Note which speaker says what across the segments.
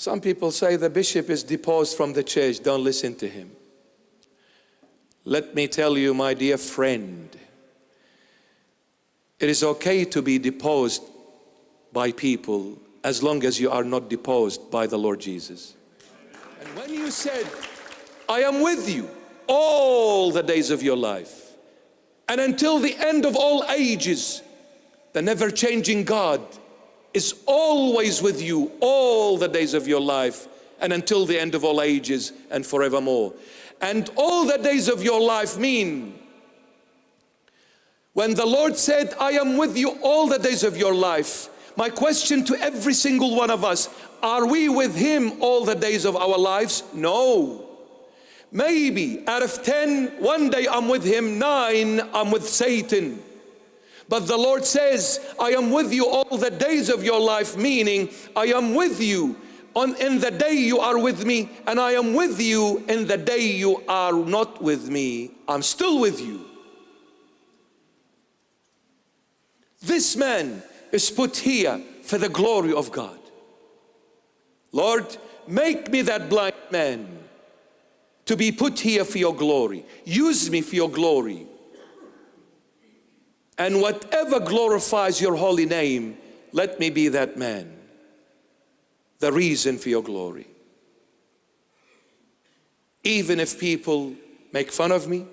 Speaker 1: Some people say the bishop is deposed from the church. Don't listen to him. Let me tell you, my dear friend, it is okay to be deposed by people as long as you are not deposed by the Lord Jesus. And when you said, I am with you all the days of your life, and until the end of all ages, the never-changing God is always with you all the days of your life and until the end of all ages and forevermore. And all the days of your life mean, when the Lord said, I am with you all the days of your life, my question to every single one of us, are we with Him all the days of our lives? No. Maybe out of 10, one day I'm with Him, 9, I'm with Satan. But the Lord says, I am with you all the days of your life, meaning I am with you in the day you are with me, and I am with you in the day you are not with me. I'm still with you. This man is put here for the glory of God. Lord, make me that blind man to be put here for your glory. Use me for your glory. And whatever glorifies your holy name, let me be that man, the reason for your glory. Even if people make fun of me,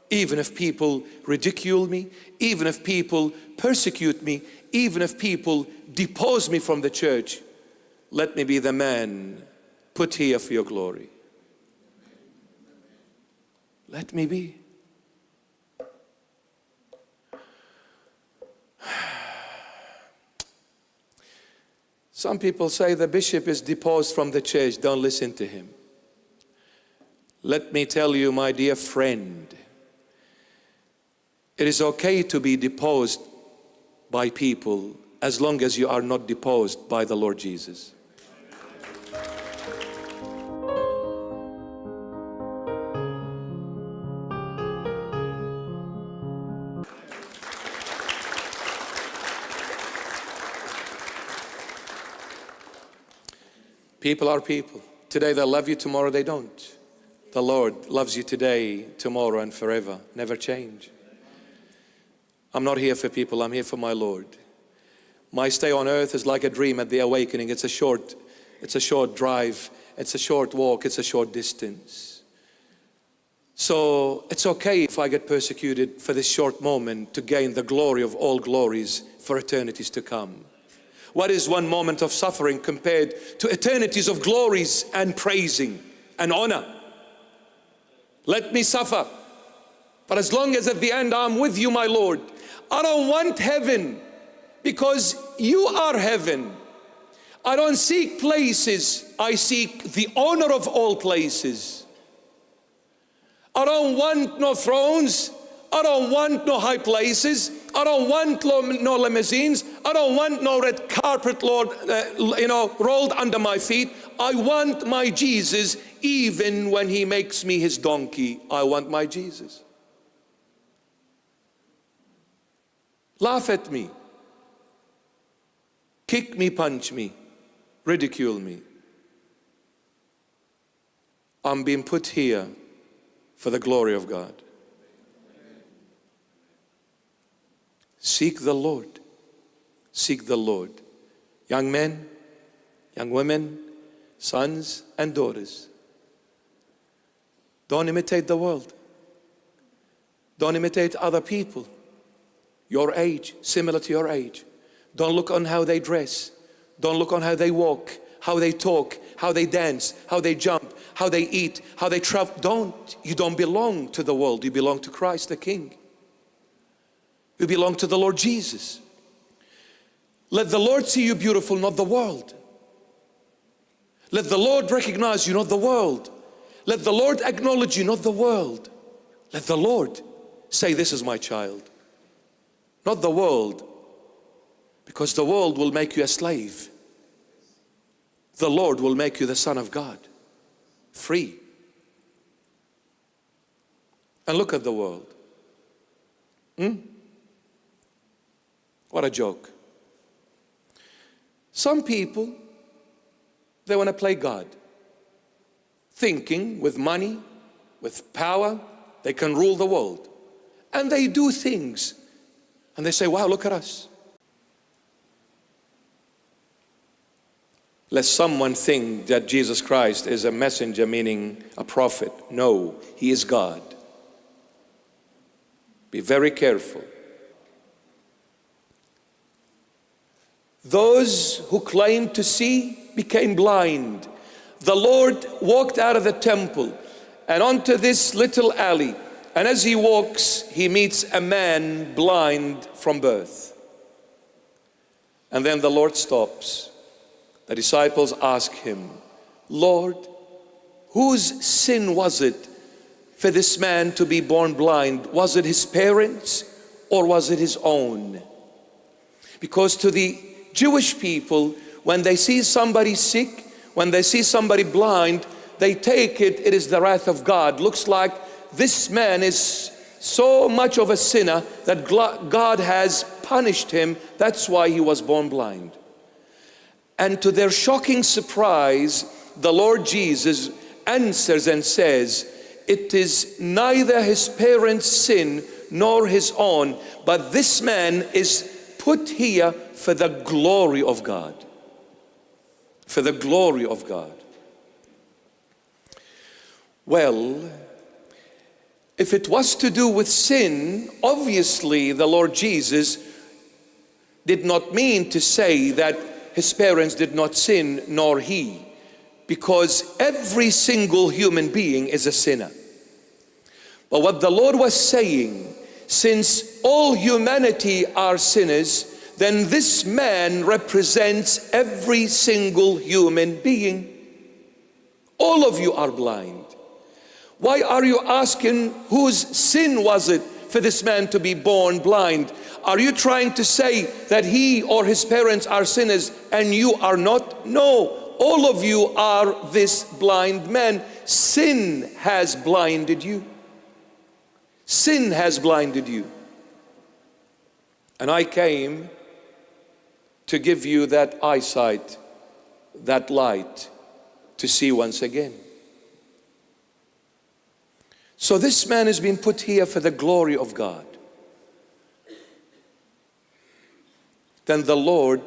Speaker 1: even if people ridicule me, even if people persecute me, even if people depose me from the church, let me be the man put here for your glory. Let me be. Some people say the bishop is deposed from the church. Don't listen to him. Let me tell you, my dear friend, it is okay to be deposed by people as long as you are not deposed by the Lord Jesus. People are people. Today they love you, tomorrow they don't. The Lord loves you today, tomorrow, and forever. Never change. I'm not here for people, I'm here for my Lord. My stay on earth is like a dream at the awakening. It's a short drive, it's a short walk, it's a short distance. So it's okay if I get persecuted for this short moment to gain the glory of all glories for eternities to come. What is one moment of suffering compared to eternities of glories and praising and honor? Let me suffer, but as long as at the end I'm with you, my Lord. I don't want heaven because you are heaven. I don't seek places, I seek the honor of all places. I don't want no thrones, I don't want no high places, I don't want no limousines, I don't want no red carpet, Lord, rolled under my feet. I want my Jesus, even when He makes me His donkey. I want my Jesus. Laugh at me, kick me, punch me, ridicule me. I'm being put here for the glory of God. Seek the Lord. Seek the Lord. Young men, young women, sons and daughters. Don't imitate the world. Don't imitate other people your age, similar to your age. Don't look on how they dress. Don't look on how they walk, how they talk, how they dance, how they jump, how they eat, how they travel. You don't belong to the world. You belong to Christ the King. You belong to the Lord Jesus. Let the Lord see you beautiful, not the world. Let the Lord recognize you, not the world. Let the Lord acknowledge you, not the world. Let the Lord say, this is my child. Not the world, because the world will make you a slave. The Lord will make you the son of God, free. And look at the world. What a joke. Some people They want to play God, thinking with money, with power, they can rule the world. And they do things. And they say, wow, look at us. Lest someone think that Jesus Christ is a messenger, meaning a prophet. No, he is God. Be very careful. Those who claimed to see became blind. The Lord walked out of the temple and onto this little alley. And as he walks, he meets a man blind from birth. And then the Lord stops. The disciples ask him, Lord, whose sin was it for this man to be born blind? Was it his parents or was it his own? Because to the Jewish people, when they see somebody sick, when they see somebody blind, they take it is the wrath of God. Looks like this man is so much of a sinner that God has punished him. That's why he was born blind. And to their shocking surprise, the Lord Jesus answers and says, it is neither his parents' sin nor his own, but this man is put here for the glory of God. For the glory of God. Well, if it was to do with sin, obviously the Lord Jesus did not mean to say that his parents did not sin, nor he, because every single human being is a sinner. But what the Lord was saying, since all humanity are sinners, then this man represents every single human being. All of you are blind. Why are you asking whose sin was it for this man to be born blind? Are you trying to say that he or his parents are sinners and you are not? No, all of you are this blind man. Sin has blinded you. Sin has blinded you. And I came to give you that eyesight, that light, to see once again. So this man has been put here for the glory of God. Then the Lord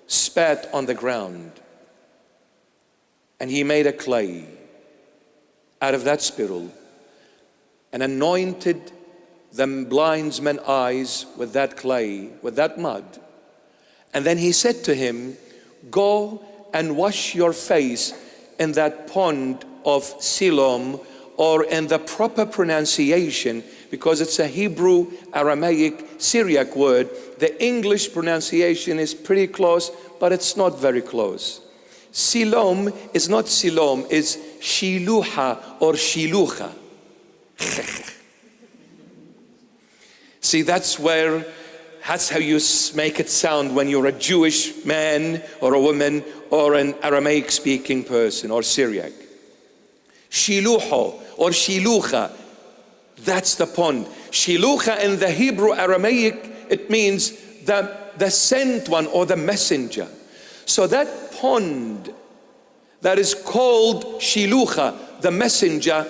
Speaker 1: spat on the ground and he made a clay out of that spittle and anointed the blind man's eyes with that clay, with that mud. And then he said to him, go and wash your face in that pond of Siloam, or in the proper pronunciation, because it's a Hebrew, Aramaic, Syriac word. The English pronunciation is pretty close, but it's not very close. Siloam is not Siloam, it's Shiluha or Shilucha. See, that's how you make it sound when you're a Jewish man or a woman or an Aramaic speaking person or Syriac. Shiluho or Shilucha, that's the pond. Shilucha in the Hebrew Aramaic, it means the sent one or the messenger. So that pond that is called Shilucha, the messenger,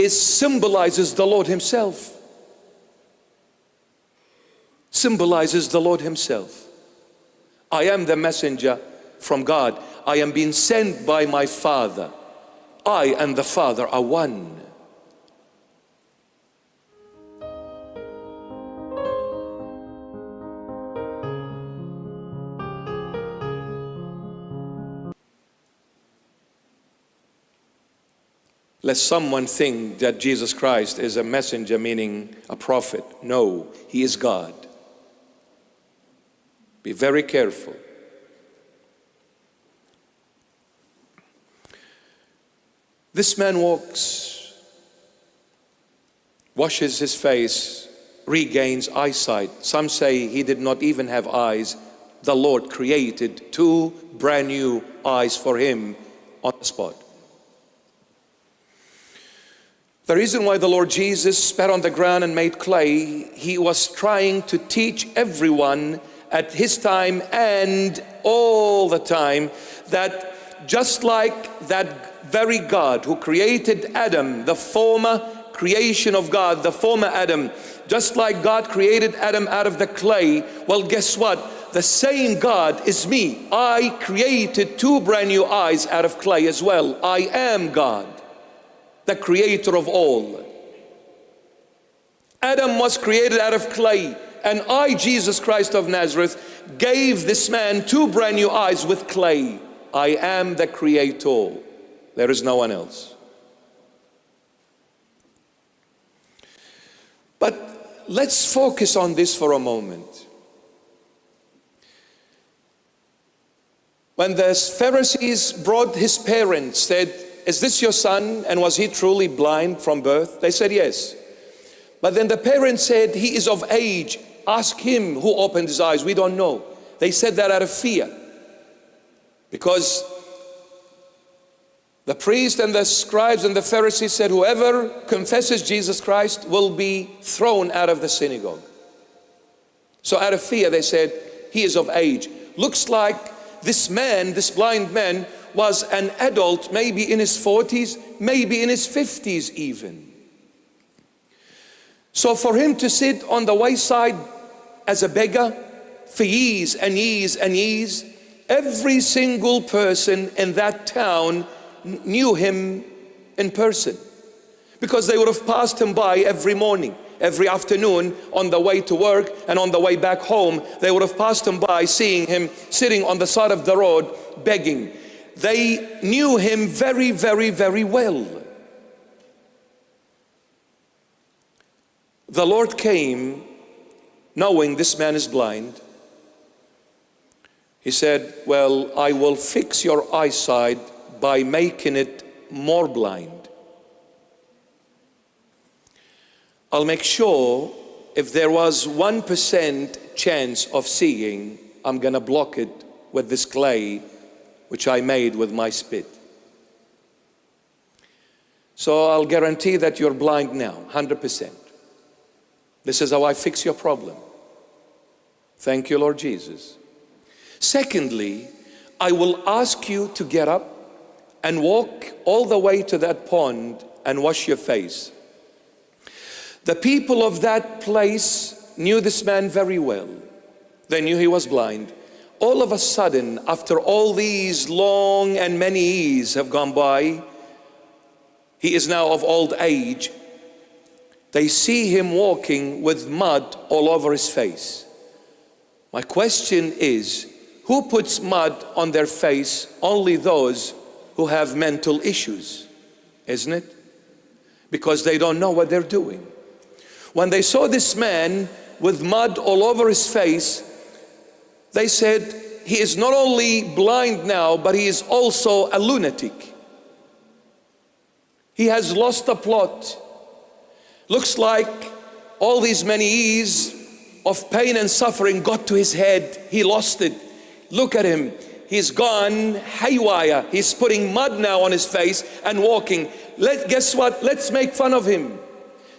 Speaker 1: symbolizes the Lord himself. Symbolizes the Lord himself. I am the messenger from God. I am being sent by my Father. I and the Father are one. Lest someone think that Jesus Christ is a messenger, meaning a prophet. No, he is God. Be very careful. This man walks, washes his face, regains eyesight. Some say he did not even have eyes. The Lord created 2 brand new eyes for him on the spot. The reason why the Lord Jesus spat on the ground and made clay, he was trying to teach everyone at his time and all the time that just like that very God who created Adam, the former creation of God, the former Adam, just like God created Adam out of the clay, well, guess what? The same God is me. I created two brand new eyes out of clay as well. I am God, the creator of all. Adam was created out of clay, and I, Jesus Christ of Nazareth, gave this man two brand new eyes with clay. I am the creator. There is no one else. But let's focus on this for a moment. When the Pharisees brought his parents, said, "Is this your son? And was he truly blind from birth?" They said, "Yes." But then the parents said, "He is of age. Ask him who opened his eyes. We don't know." They said that out of fear, because the priest and the scribes and the Pharisees said, whoever confesses Jesus Christ will be thrown out of the synagogue. So out of fear they said, he is of age. Looks like this man, this blind man, was an adult, maybe in his 40s, maybe in his 50s even. So for him to sit on the wayside as a beggar for years and years and years, every single person in that town knew him in person, because they would have passed him by every morning, every afternoon, on the way to work and on the way back home. They would have passed him by, seeing him sitting on the side of the road begging. They knew him very, very, very well. The Lord came knowing this man is blind. He said, well, I will fix your eyesight by making it more blind. I'll make sure if there was 1% chance of seeing, I'm gonna block it with this clay which I made with my spit. So I'll guarantee that you're blind now, 100%. This is how I fix your problem. Thank you, Lord Jesus. Secondly, I will ask you to get up and walk all the way to that pond and wash your face. The people of that place knew this man very well. They knew he was blind. All of a sudden, after all these long and many years have gone by, he is now of old age. They see him walking with mud all over his face. My question is, who puts mud on their face? Only those who have mental issues, isn't it? Because they don't know what they're doing. When they saw this man with mud all over his face, they said, he is not only blind now, but he is also a lunatic. He has lost the plot. Looks like all these many years of pain and suffering got to his head. He lost it. Look at him. He's gone haywire. He's putting mud now on his face and walking. Guess what? Let's make fun of him.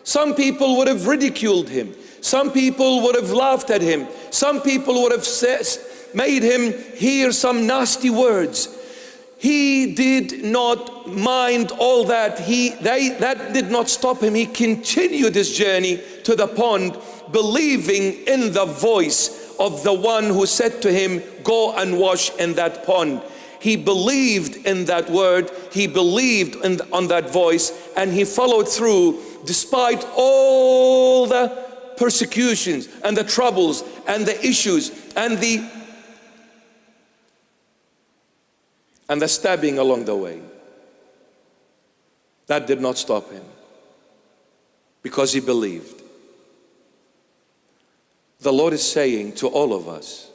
Speaker 1: Some people would have ridiculed him. Some people would have laughed at him. Some people would have made him hear some nasty words. He did not mind all that. That did not stop him. He continued his journey to the pond, believing in the voice of the one who said to him, go and wash in that pond. He believed in that word. He believed on that voice, and he followed through despite all the persecutions and the troubles and the issues and the stabbing along the way. That did not stop him, because he believed. The Lord is saying to all of us,